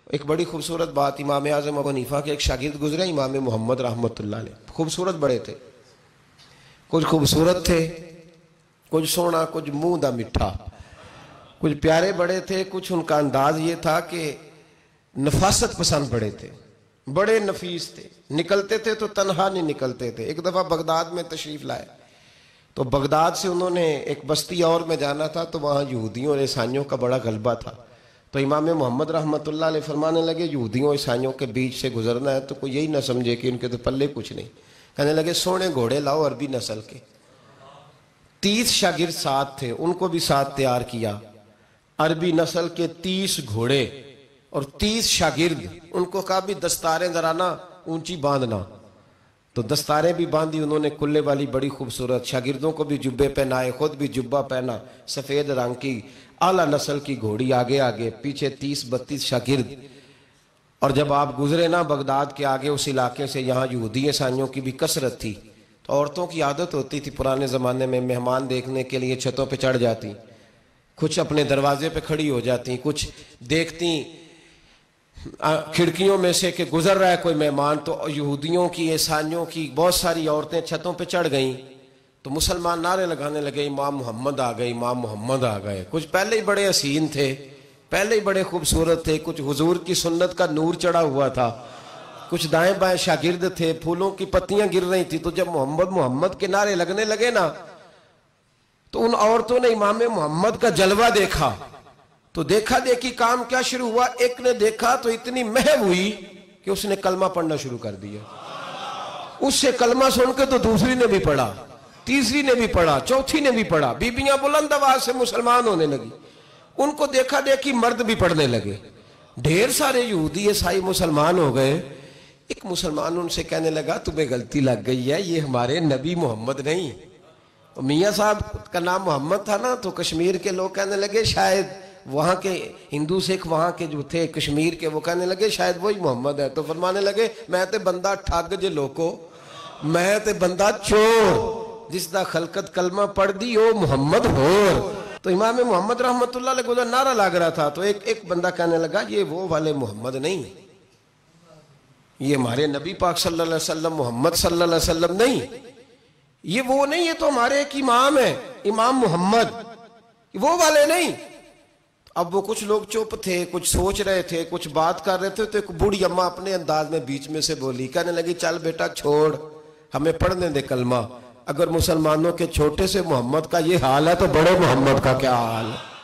ایک بڑی خوبصورت بات، امام اعظم ابو حنیفہ کے ایک شاگرد گزرے امام محمد رحمۃ اللہ علیہ، خوبصورت بڑے تھے، کچھ خوبصورت تھے، کچھ سونا، کچھ منہ دا مٹھا، کچھ پیارے بڑے تھے، کچھ ان کا انداز یہ تھا کہ نفاست پسند بڑے تھے، بڑے نفیس تھے، نکلتے تھے تو تنہا نہیں نکلتے تھے۔ ایک دفعہ بغداد میں تشریف لائے تو بغداد سے انہوں نے ایک بستی اور میں جانا تھا، تو وہاں یہودیوں اور عیسائیوں کا بڑا غلبہ تھا، تو امام محمد رحمۃ اللہ علیہ فرمانے لگے یہودیوں عیسائیوں کے بیچ سے گزرنا ہے تو کوئی یہی نہ سمجھے کہ ان کے تو پلے کچھ نہیں، کہنے لگے سونے گھوڑے لاؤ عربی نسل کے۔ 30 شاگرد ساتھ تھے، ان کو بھی ساتھ تیار کیا، عربی نسل کے 30 گھوڑے اور 30 شاگرد، ان کو کہا بھی دستاریں ذرا نا اونچی باندھنا، تو دستاریں بھی باندھی انہوں نے کلے والی بڑی خوبصورت، شاگردوں کو بھی جبے پہنائے، خود بھی جبہ پہنا، سفید رنگ کی اعلیٰ نسل کی گھوڑی، آگے آگے پیچھے 30-32 شاگرد۔ اور جب آپ گزرے نا بغداد کے آگے اس علاقے سے، یہاں یہودی عیسائیوں کی بھی کثرت تھی، تو عورتوں کی عادت ہوتی تھی پرانے زمانے میں مہمان دیکھنے کے لیے چھتوں پہ چڑھ جاتی، کچھ اپنے دروازے پہ کھڑی ہو جاتی، کچھ دیکھتی کھڑکیوں میں سے کہ گزر رہا ہے کوئی مہمان، تو یہودیوں کی عیسائیوں کی بہت ساری عورتیں چھتوں پہ چڑھ گئیں، تو مسلمان نعرے لگانے لگے امام محمد آ گئے، امام محمد آ گئے۔ کچھ پہلے ہی بڑے حسین تھے، پہلے ہی بڑے خوبصورت تھے، کچھ حضور کی سنت کا نور چڑھا ہوا تھا، کچھ دائیں بائیں شاگرد تھے، پھولوں کی پتیاں گر رہی تھی، تو جب محمد محمد کے نعرے لگنے لگے نا تو ان عورتوں نے امام محمد کا جلوہ دیکھا، تو دیکھا دیکھی کام کیا شروع ہوا، ایک نے دیکھا تو اتنی محو ہوئی کہ اس نے کلمہ پڑھنا شروع کر دیا، اس سے کلمہ سن کے تو دوسری نے بھی پڑھا، تیسری نے بھی پڑھا، چوتھی نے بھی پڑھا، بیبیاں بلند آواز سے مسلمان ہونے لگی، ان کو دیکھا دیکھی مرد بھی پڑھنے لگے، ڈھیر سارے یہودی عیسائی مسلمان ہو گئے۔ ایک مسلمان ان سے کہنے لگا تمہیں غلطی لگ گئی ہے، یہ ہمارے نبی محمد نہیں۔ میاں صاحب کا نام محمد تھا نا، تو کشمیر کے لوگ کہنے لگے شاید وہاں کے ہندو سکھ وہاں کے جو تھے کشمیر کے، وہ کہنے لگے شاید وہی محمد ہے، تو فرمانے لگے میں تے بندہ ٹھگ جے لوکو، میں تے بندہ چور، جس دا خلقت کلمہ پڑھ دی او محمد ہور۔ تو امام محمد رحمت اللہ علیہ کو نعرہ لگ رہا تھا، تو ایک بندہ کہنے لگا یہ وہ والے محمد نہیں، یہ ہمارے نبی پاک صلی اللہ علیہ وسلم محمد صلی اللہ علیہ وسلم نہیں، یہ وہ نہیں، یہ تو ہمارے ایک امام ہے امام محمد، وہ والے نہیں۔ اب وہ کچھ لوگ چپ تھے، کچھ سوچ رہے تھے، کچھ بات کر رہے تھے، تو ایک بوڑھی اماں اپنے انداز میں بیچ میں سے بولی، کہنے لگی چل بیٹا چھوڑ، ہمیں پڑھنے دے کلمہ، اگر مسلمانوں کے چھوٹے سے محمد کا یہ حال ہے تو بڑے محمد کا کیا حال ہے۔